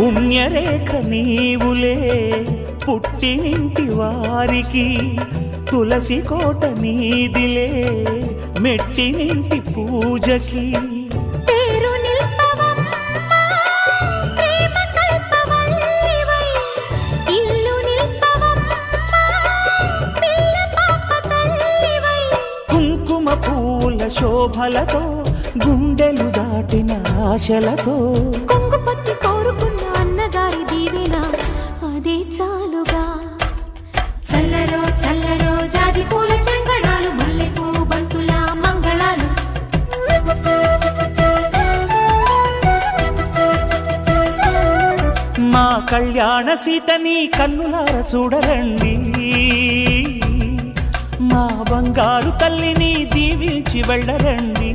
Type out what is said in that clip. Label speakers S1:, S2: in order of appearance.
S1: పుణ్యరేఖ నీవులే పుట్టినింటి వారికి, తులసి కోట నీదిలే మెట్టినింటి పూజకి. కుంకుమ పూల శోభలతో గుండెలు దాటిన ఆశలతో
S2: కొంగుపట్టి కోరుకున్న అన్నగారి దీవెన అదే చాలుగా. చల్లరో చల్లరో జాజి పూల చంగడాలు, మల్లెపూ బంతుల మంగళాలు.
S1: మా కళ్యాణ సీతని కన్నులార చూడరండి, మా బంగారు తల్లిని దీవించి వెళ్ళరండి.